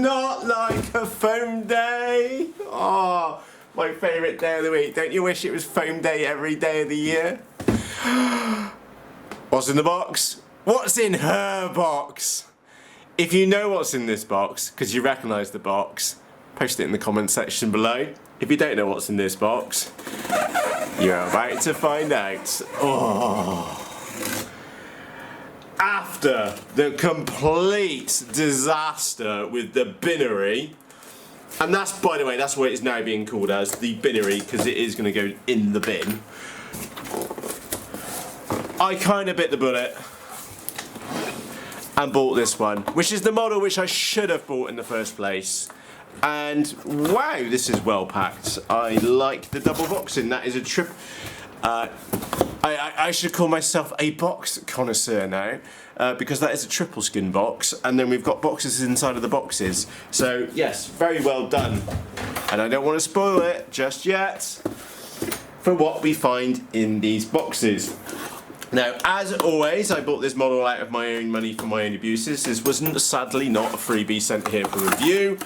not like a foam day? Oh, my favourite day of the week. Don't you wish it was foam day every day of the year? What's in the box? What's in her box? If you know what's in this box, because you recognise the box, post it in the comment section below. If you don't know what's in this box, you're about to find out. Oh. After the complete disaster with the Bin-ary, and that's, by the way, that's what it's now being called as, the Bin-ary, because it is going to go in the bin. I kind of bit the bullet and bought this one, which is the model which I should have bought in the first place. And wow, this is well packed. I like the double boxing. That is a trip. I should call myself a box connoisseur now, because that is a triple skin box, and then we've got boxes inside of the boxes. So yes, very well done. And I don't want to spoil it just yet for what we find in these boxes. Now, as always, I bought this model out of my own money for my own abuses. This wasn't, sadly, not a freebie sent here for review.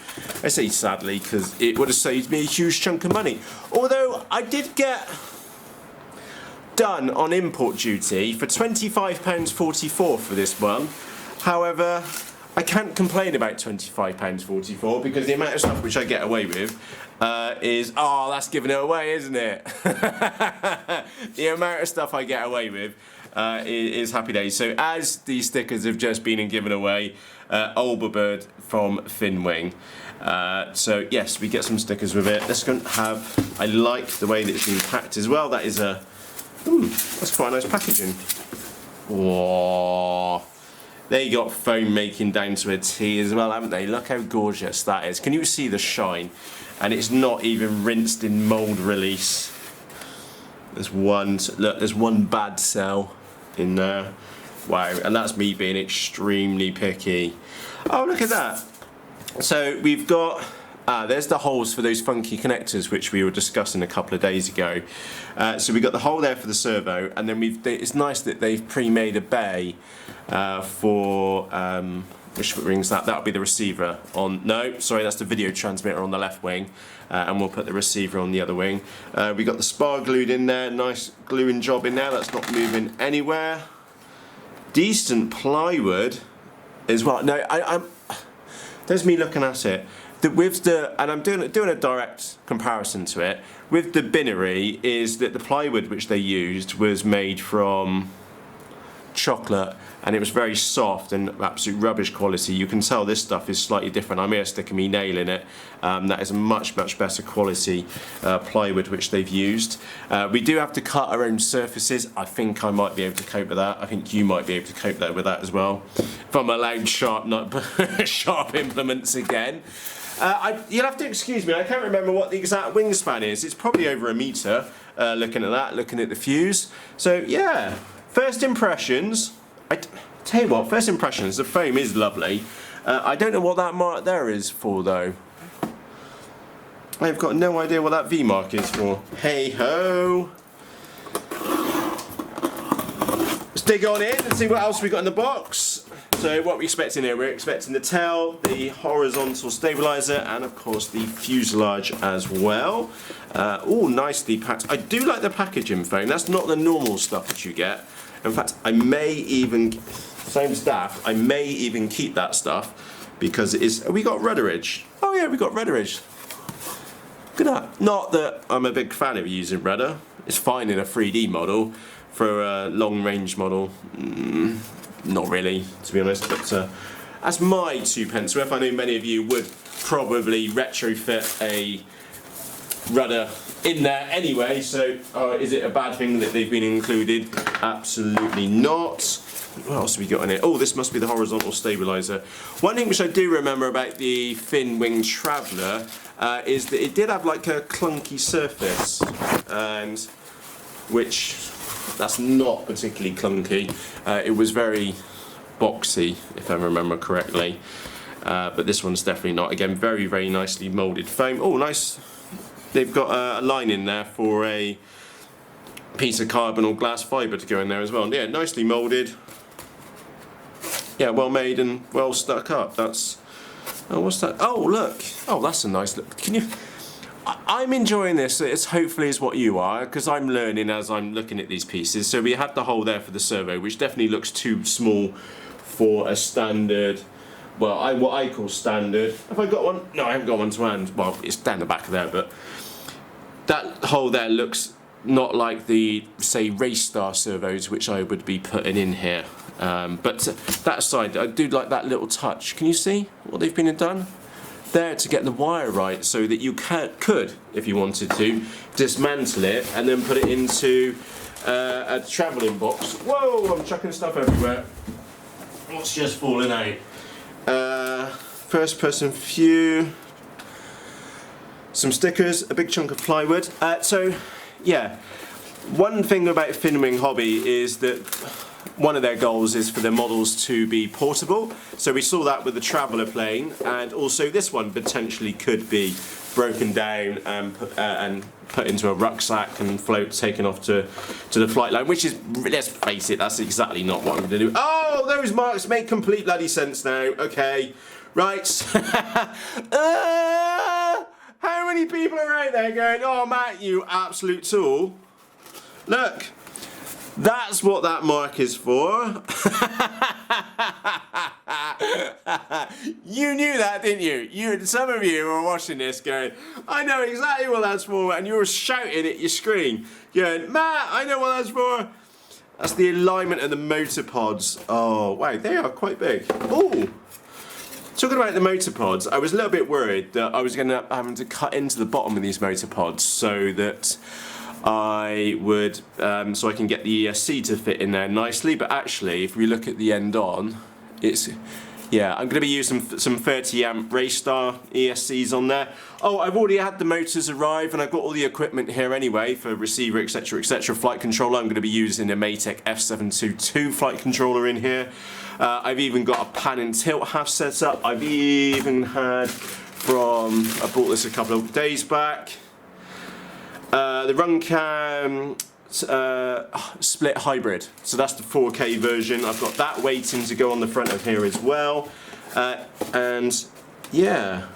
I say sadly because it would have saved me a huge chunk of money. Although I did get done on import duty for £25.44 for this one. However, I can't complain about £25.44 because the amount of stuff which I get away with is, oh, that's giving it away, isn't it? The amount of stuff I get away with is happy days. So as these stickers have just been given away, Albabird from Finwing. So yes, we get some stickers with it. Let's go have, I like the way that it's been packed as well. That is a, that's quite a nice packaging. Whoa. They got foam making down to a T as well, haven't they? Look how gorgeous that is. Can you see the shine? And it's not even rinsed in mould release. There's one, look, there's one bad cell in there. Wow, and that's me being extremely picky. Oh, look at that. So we've got, there's the holes for those funky connectors which we were discussing a couple of days ago. So we've got the hole there for the servo, and then it's nice that they've pre-made a bay for, which rings that? That'll be the receiver on, no, sorry, that's the video transmitter on the left wing, and we'll put the receiver on the other wing. We got the spar glued in there, nice gluing job in there, that's not moving anywhere. Decent plywood as well. No, there's me looking at it. With the, and I'm doing a direct comparison to it, with the Bin-ary is that the plywood which they used was made from chocolate, and it was very soft and absolute rubbish quality. You can tell this stuff is slightly different. I'm here sticking my nail in it. That is a much better quality plywood which they've used. We do have to cut our own surfaces. I think I might be able to cope with that. I think you might be able to cope with that as well. If I'm allowed sharp implements again. You'll have to excuse me, I can't remember what the exact wingspan is. It's probably over a metre, looking at that, looking at the fuse. So yeah, first impressions, I tell you what, first impressions, the foam is lovely. I don't know what that mark there is for though. I've got no idea what that V mark is for. Hey ho! Let's dig on in and see what else we got in the box. So what we're expecting here, we're expecting the tail, the horizontal stabilizer, and of course the fuselage as well. All nicely packed. I do like the packaging foam. That's not the normal stuff that you get. In fact, I may even, same staff, I may even keep that stuff because it is, we got rudderage. Oh yeah, we got rudderage. Look at that. Not that I'm a big fan of using rudder. It's fine in a 3D model. For a long range model, not really, to be honest, but that's my 2 pence worth. I know many of you would probably retrofit a rudder in there anyway, so is it a bad thing that they've been included? Absolutely not. What else have we got in it? Oh, this must be the horizontal stabilizer. One thing which I do remember about the Finwing Traveller is that it did have like a clunky surface, and which that's not particularly clunky. It was very boxy, if I remember correctly, but this one's definitely not. Again, very nicely moulded foam. Oh, nice. They've got a line in there for a piece of carbon or glass fibre to go in there as well. Yeah, nicely moulded. Yeah, well made and well stuck up. That's Oh, what's that? Oh, look. Oh, that's a nice look. Can you... I'm enjoying this. It's hopefully is what you are, because I'm learning as I'm looking at these pieces. So we had the hole there for the servo, which definitely looks too small for a standard, well, what I call standard. Have I got one? No, I haven't got one to hand. Well, it's down the back there, but that hole there looks not like the, say, Racestar servos, which I would be putting in here. But that aside, I do like that little touch. Can you see what they've been and done? There to get the wire right, so that you could, if you wanted to, dismantle it and then put it into a travelling box. Whoa, I'm chucking stuff everywhere. What's just falling out? First person view, some stickers, a big chunk of plywood. So yeah, one thing about Finwing Hobby is that one of their goals is for their models to be portable. So we saw that with the Traveller plane, and also this one potentially could be broken down and put into a rucksack and taken off to the flight line, which is, let's face it, that's exactly not what I'm going to do. Oh, those marks make complete bloody sense now. Okay, right. How many people are out there going, oh Matt, you absolute tool? Look. That's what that mark is for. You knew that, didn't you? Some of you were watching this going, I know exactly what that's for, and you were shouting at your screen, going, Matt, I know what that's for. That's the alignment of the motor pods. Oh, wow, they are quite big. Oh, talking about the motor pods, I was a little bit worried that I was going to have to cut into the bottom of these motor pods so that I would, so I can get the ESC to fit in there nicely, but actually if we look at the end on, it's, yeah, I'm going to be using some 30 amp Racestar ESCs on there. Oh, I've already had the motors arrive and I've got all the equipment here anyway for receiver, etc, etc. Flight controller, I'm going to be using a Maytech F722 flight controller in here. I've even got a pan and tilt half set up. I've even had I bought this a couple of days back. The Runcam split hybrid, so that's the 4K version. I've got that waiting to go on the front of here as well, and yeah.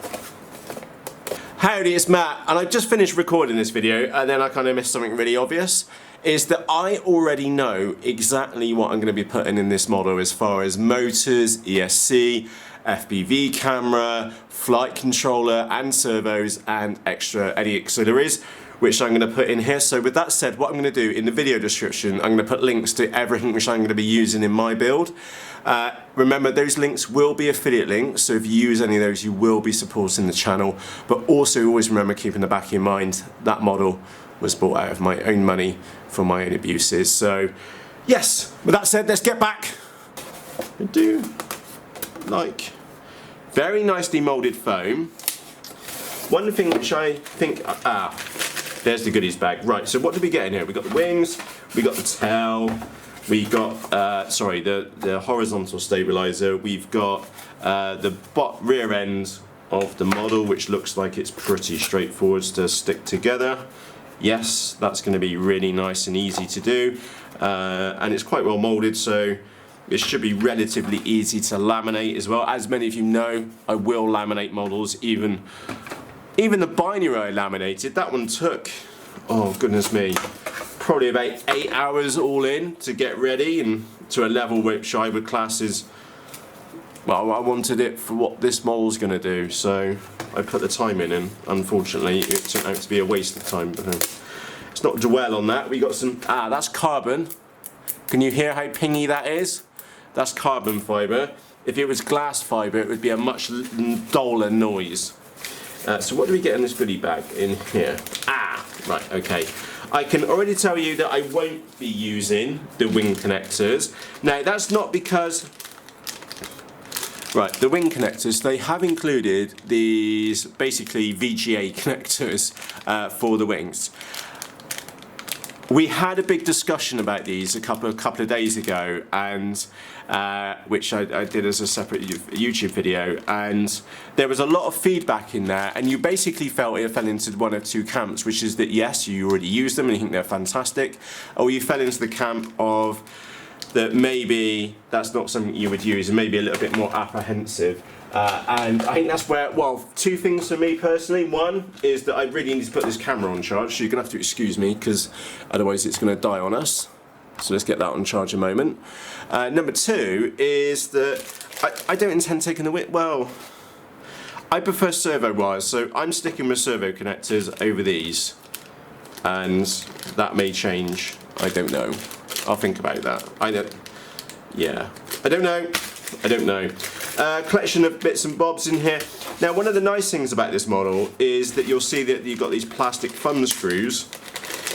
Howdy, it's Matt, and I just finished recording this video and then I kind of missed something really obvious, is that I already know exactly what I'm going to be putting in this model as far as motors, ESC, FPV camera, flight controller and servos and any auxiliaries, which I'm going to put in here. So with that said, what I'm going to do in the video description, I'm going to put links to everything which I'm going to be using in my build. Remember, those links will be affiliate links, so if you use any of those, you will be supporting the channel. But also always remember, keep in the back of your mind, that model was bought out of my own money for my own abuses. So yes, with that said, let's get back. I do like very nicely moulded foam. One thing which I think, there's the goodies bag. Right, so what did we get in here? We got the wings, we got the tail, we got, the horizontal stabilizer, we've got the rear end of the model, which looks like it's pretty straightforward to stick together. Yes, that's going to be really nice and easy to do, and it's quite well molded, so it should be relatively easy to laminate as well. As many of you know, I will laminate models, even the Bin-ary I laminated. That one took, oh goodness me, probably about 8 hours all in to get ready, and to a level which I would class as, well, I wanted it for what this model's going to do, so I put the time in, and unfortunately it turned out to be a waste of time. But let's not dwell on that. We got some, that's carbon. Can you hear how pingy that is? That's carbon fibre. If it was glass fibre, it would be a much duller noise. So what do we get in this goodie bag in here? Right, okay. I can already tell you that I won't be using the wing connectors. Now that's not because, right, the wing connectors, they have included these basically VGA connectors for the wings. We had a big discussion about these a couple of days ago, and which I did as a separate YouTube video, and there was a lot of feedback in there, and you basically felt it fell into one of two camps, which is that yes, you already use them and you think they're fantastic, or you fell into the camp of that maybe that's not something you would use and maybe a little bit more apprehensive. And I think that's where, well, two things for me personally. One is that I really need to put this camera on charge, so you're going to have to excuse me because otherwise it's going to die on us. So let's get that on charge a moment. Number two is that I don't intend taking the width. Well, I prefer servo wires, so I'm sticking with servo connectors over these. And that may change. I don't know. I'll think about that. I don't know. Collection of bits and bobs in here. Now, one of the nice things about this model is that you'll see that you've got these plastic thumb screws.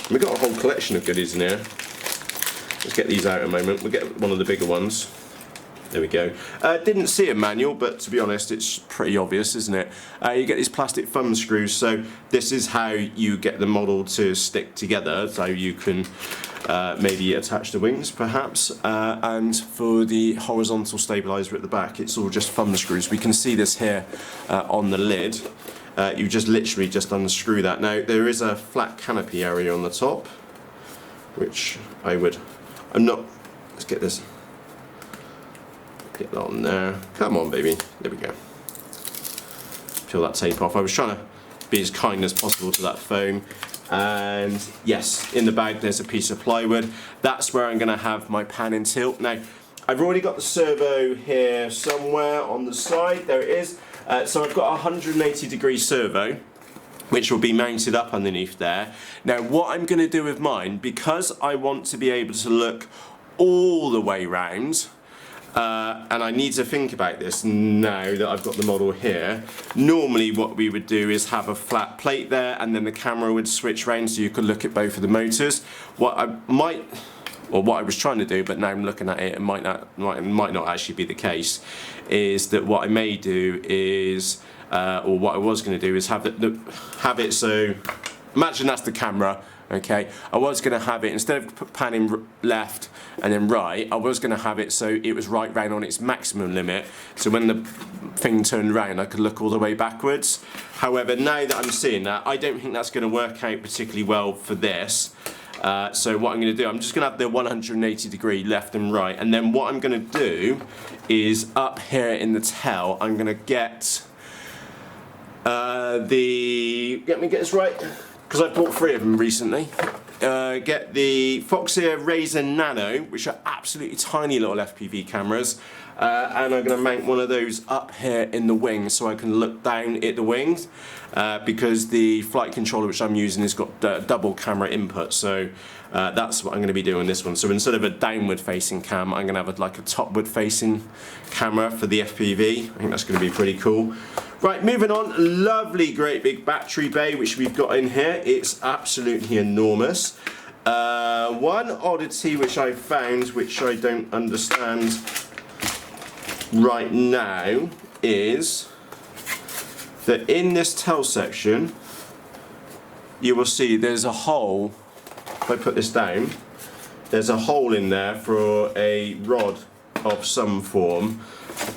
We've got a whole collection of goodies in here. Let's get these out in a moment. We'll get one of the bigger ones. There we go. Didn't see a manual, but to be honest, it's pretty obvious, isn't it? You get these plastic thumb screws, so this is how you get the model to stick together, so you can maybe attach the wings, perhaps. And for the horizontal stabilizer at the back, it's all just thumb screws. We can see this here on the lid. You just literally just unscrew that. Now, there is a flat canopy area on the top, which let's get this. Get that on there. Come on, baby. There we go. Peel that tape off. I was trying to be as kind as possible to that foam. And yes, in the bag there's a piece of plywood. That's where I'm going to have my pan and tilt. Now, I've already got the servo here somewhere on the side. There it is. So I've got a 180-degree servo, which will be mounted up underneath there. Now, what I'm going to do with mine, because I want to be able to look all the way round, and I need to think about this now that I've got the model here. Normally what we would do is have a flat plate there and then the camera would switch around so you could look at both of the motors. What I was trying to do, but now I'm looking at it, it might not actually be the case, is that what I may do is, or what I was going to do is have it so, imagine that's the camera. Okay, I was going to have it, instead of panning left and then right, I was going to have it so it was right round on its maximum limit, so when the thing turned round I could look all the way backwards. However, now that I'm seeing that, I don't think that's going to work out particularly well for this. So what I'm going to do, I'm just going to have the 180-degree left and right, and then what I'm going to do is up here in the tail, I'm going to get let me get this right, because I bought 3 of them recently. Get the Foxeer Razor Nano, which are absolutely tiny little FPV cameras, and I'm going to mount one of those up here in the wing so I can look down at the wings, because the flight controller which I'm using has got double camera input, so that's what I'm going to be doing this one. So instead of a downward facing cam, I'm going to have like a topward facing camera for the FPV. I think that's going to be pretty cool. Right, moving on, lovely great big battery bay which we've got in here. It's absolutely enormous. One oddity which I found, which I don't understand right now, is that in this tail section you will see there's a hole. If I put this down, there's a hole in there for a rod of some form,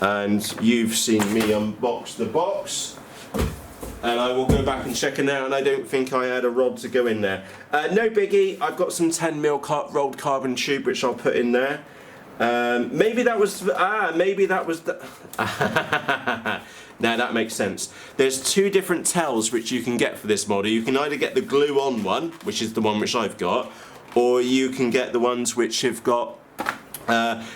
and you've seen me unbox the box, and I will go back and check in there, and I don't think I had a rod to go in there. No biggie, I've got some 10mm rolled carbon tube which I'll put in there. Maybe that was the now that makes sense. There's 2 different tails which you can get for this model. You can either get the glue-on one, which is the one which I've got, or you can get the ones which have got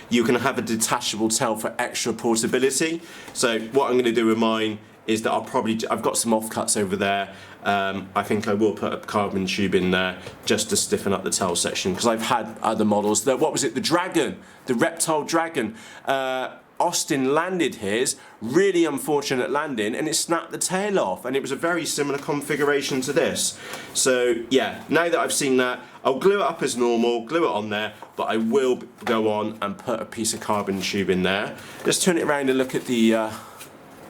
you can have a detachable tail for extra portability. So what I'm going to do with mine is that I've got some offcuts over there. I think I will put a carbon tube in there just to stiffen up the tail section, because I've had other models. What was it? The Dragon, the Reptile Dragon. Austin landed his, really unfortunate landing, and it snapped the tail off, and it was a very similar configuration to this. So yeah, now that I've seen that, I'll glue it up as normal, glue it on there, but I will go on and put a piece of carbon tube in there. Let's turn it around and look at the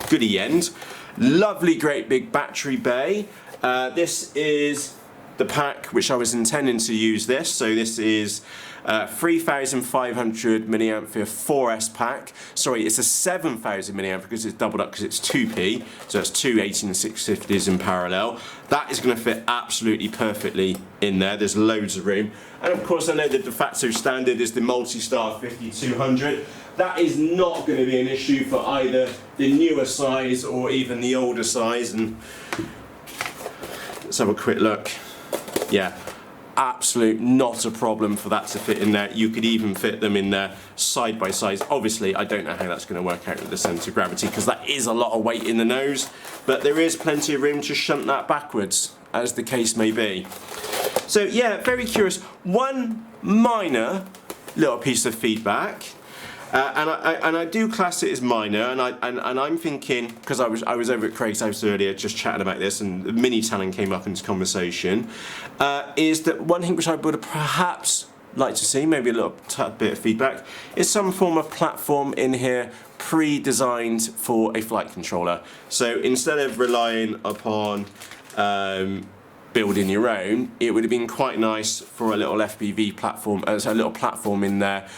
goodie end. Lovely great big battery bay. This is the pack which I was intending to use this, so this is 3,500 milliampere 4S pack. Sorry, it's a 7,000 milliampere because it's doubled up because it's 2P, so it's two 18650s in parallel. That is going to fit absolutely perfectly in there. There's loads of room. And of course I know the de facto standard is the Multi-Star 5200. That is not going to be an issue for either the newer size or even the older size. And let's have a quick look. Yeah, absolute not a problem for that to fit in there. You could even fit them in there side by side. Obviously I don't know how that's going to work out with the centre of gravity because that is a lot of weight in the nose, but there is plenty of room to shunt that backwards, as the case may be. So yeah, very curious. One minor little piece of feedback, and I do class it as minor, and I'm thinking, because I was over at Craig's house earlier just chatting about this, and the mini Talon came up into conversation, is that one thing which I would have perhaps liked to see, maybe a little bit of feedback, is some form of platform in here pre-designed for a flight controller. So instead of relying upon building your own, it would have been quite nice for a little FPV platform, a little platform in there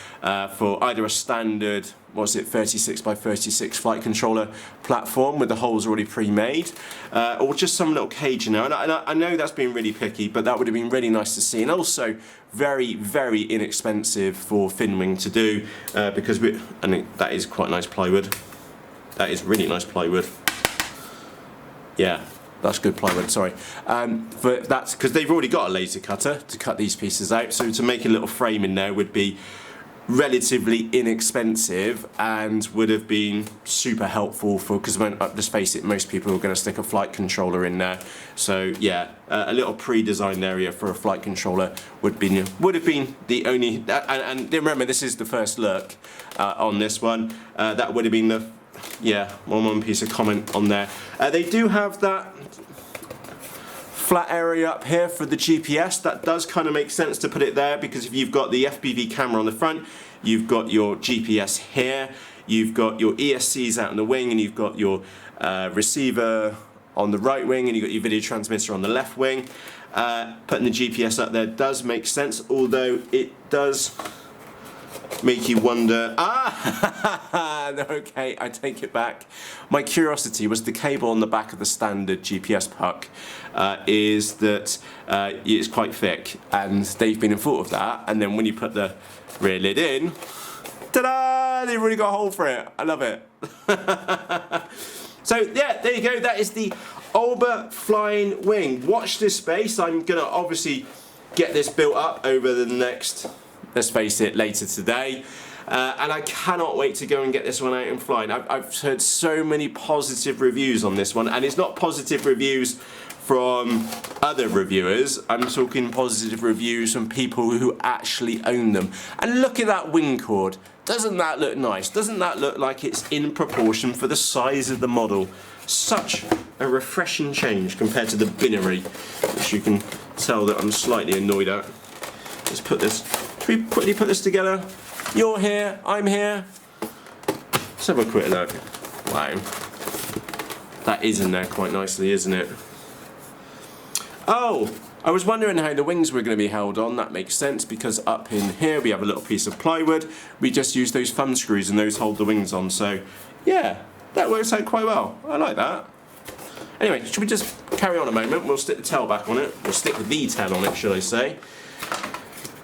for either a standard, what's it, 36 by 36 flight controller platform with the holes already pre-made, or just some little cage in there. And I know that's been really picky, but that would have been really nice to see, and also very, very inexpensive for Finwing to do, because I think that is quite nice plywood. That is really nice plywood. Yeah. That's good plywood, sorry. But that's because they've already got a laser cutter to cut these pieces out, so to make a little frame in there would be relatively inexpensive and would have been super helpful for, because let's face it, most people are going to stick a flight controller in there. So yeah, a little pre-designed area for a flight controller would have been the only, and remember this is the first look on this one, that would have been the, yeah, one piece of comment on there. They do have that flat area up here for the GPS. That does kind of make sense to put it there, because if you've got the FPV camera on the front, you've got your GPS here, you've got your ESCs out in the wing, and you've got your receiver on the right wing, and you've got your video transmitter on the left wing. Putting the GPS up there does make sense, although it does make you wonder. Okay, I take it back. My curiosity was the cable on the back of the standard GPS puck is that it's quite thick, and they've been in thought of that, and then when you put the rear lid in, ta-da! They've really got a hole for it. I love it. So yeah, there you go. That is the Alba Flying Wing. Watch this space. I'm gonna obviously get this built up over the next, let's face it, later today. And I cannot wait to go and get this one out and flying. I've heard so many positive reviews on this one, and it's not positive reviews from other reviewers. I'm talking positive reviews from people who actually own them. And look at that wing cord. Doesn't that look nice? Doesn't that look like it's in proportion for the size of the model? Such a refreshing change compared to the Bin-ary, which you can tell that I'm slightly annoyed at. Let's put this, should we quickly put this together? You're here, I'm here. Let's have a quick look. Wow. That is in there quite nicely, isn't it? Oh, I was wondering how the wings were going to be held on. That makes sense, because up in here we have a little piece of plywood. We just use those thumb screws and those hold the wings on. So yeah, that works out quite well. I like that. Anyway, should we just carry on a moment? We'll stick the tail back on it. We'll stick the tail on it, should I say.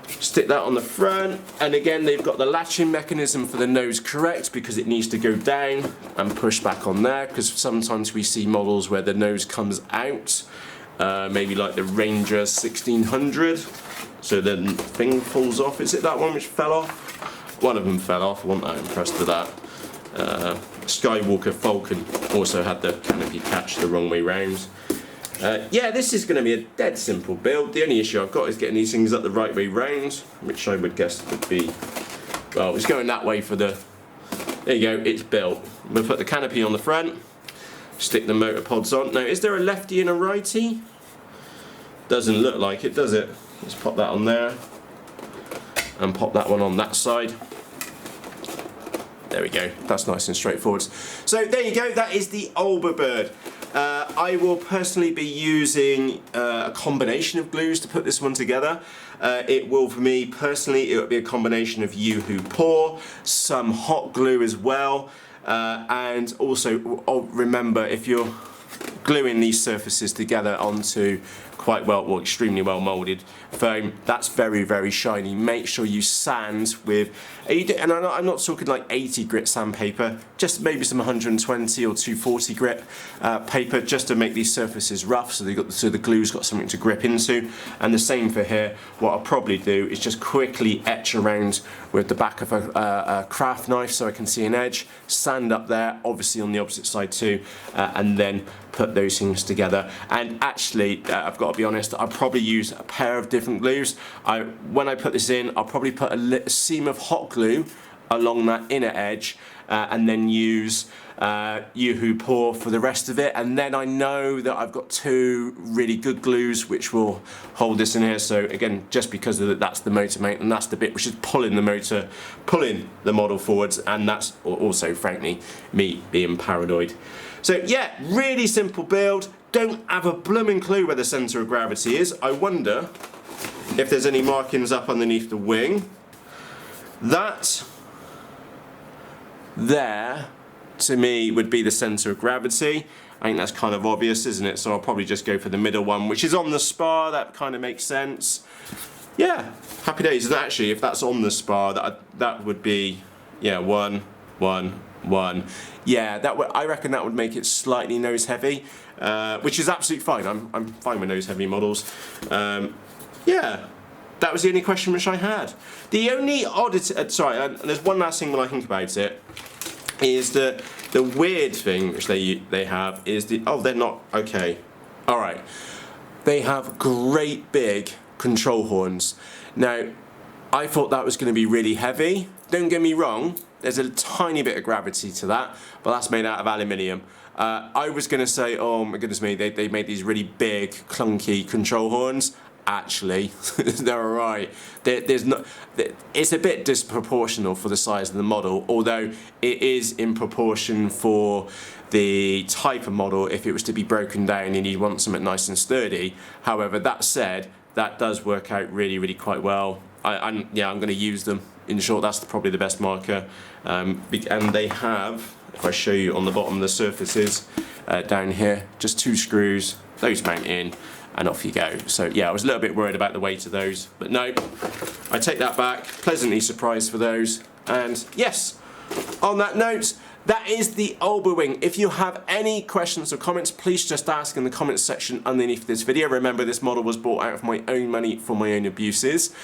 Stick that on the front, and again they've got the latching mechanism for the nose correct, because it needs to go down and push back on there, because sometimes we see models where the nose comes out, maybe like the Ranger 1600, so the thing falls off. Is it that one which fell off? One of them fell off. I wasn't that impressed with that. Skywalker Falcon also had the canopy catch the wrong way round. Yeah, this is going to be a dead simple build. The only issue I've got is getting these things up the right way round, which I would guess would be, well, it's going that way for the, there you go, it's built. We'll put the canopy on the front, stick the motor pods on. Now, is there a lefty and a righty? Doesn't look like it, does it? Let's pop that on there, and pop that one on that side. There we go, that's nice and straightforward. So there you go, that is the Albabird. I will personally be using a combination of glues to put this one together. It will, for me personally, it will be a combination of Yoo-hoo pour, some hot glue as well, and also remember, if you're gluing these surfaces together onto quite well, extremely well molded foam, that's very, very shiny. Make sure you sand with, and I'm not talking like 80 grit sandpaper, just maybe some 120 or 240 grit paper, just to make these surfaces rough, so the glue's got something to grip into. And the same for here. What I'll probably do is just quickly etch around with the back of a craft knife so I can see an edge, sand up there, obviously on the opposite side too, and then put those things together. And actually, I've got to be honest, I'll probably use a pair of different glues. When I put this in, I'll probably put a seam of hot glue along that inner edge, and then use Yoo-hoo pour for the rest of it. And then I know that I've got two really good glues which will hold this in here. So again, just because of that, that's the motor mount, and that's the bit which is pulling the motor, pulling the model forwards, and that's also, frankly, me being paranoid. So yeah, really simple build. Don't have a blooming clue where the centre of gravity is. I wonder if there's any markings up underneath the wing. That there, to me, would be the centre of gravity. I think that's kind of obvious, isn't it? So I'll probably just go for the middle one, which is on the spar. That kind of makes sense. Yeah, happy days. And actually, if that's on the spar, that would be, yeah, 1, 1, 1. Yeah, I reckon that would make it slightly nose heavy, which is absolutely fine. I'm fine with nose heavy models. Yeah, that was the only question which I had. The only oddity, sorry, there's one last thing when I think about it, is that the weird thing which they have is they're not, okay, alright. They have great big control horns. Now, I thought that was going to be really heavy. Don't get me wrong, there's a tiny bit of gravity to that, but that's made out of aluminium. I was going to say, oh my goodness me, they made these really big, clunky control horns. Actually, they're alright. It's a bit disproportional for the size of the model, although it is in proportion for the type of model if it was to be broken down and you want something nice and sturdy. However, that said, that does work out really, really quite well. I'm going to use them. In short, that's probably the best marker. And they have, if I show you on the bottom of the surfaces down here, just 2 screws, those mount in, and off you go. So yeah, I was a little bit worried about the weight of those, but no, I take that back. Pleasantly surprised for those. And yes, on that note, that is the Albawing. If you have any questions or comments, please just ask in the comments section underneath this video. Remember, this model was bought out of my own money for my own abuses.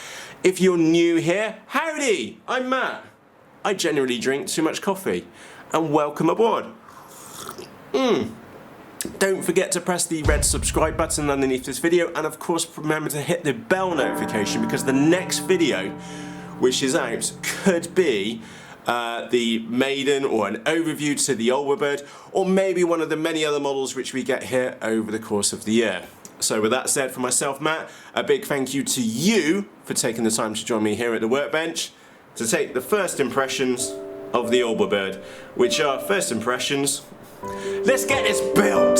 If you're new here, howdy, I'm Matt. I generally drink too much coffee, and welcome aboard. Don't forget to press the red subscribe button underneath this video, and of course remember to hit the bell notification, because the next video which is out could be the maiden or an overview to the Albabird, or maybe one of the many other models which we get here over the course of the year. So with that said, for myself, Matt, a big thank you to you for taking the time to join me here at the workbench to take the first impressions of the Albabird, which are first impressions. Let's get this built!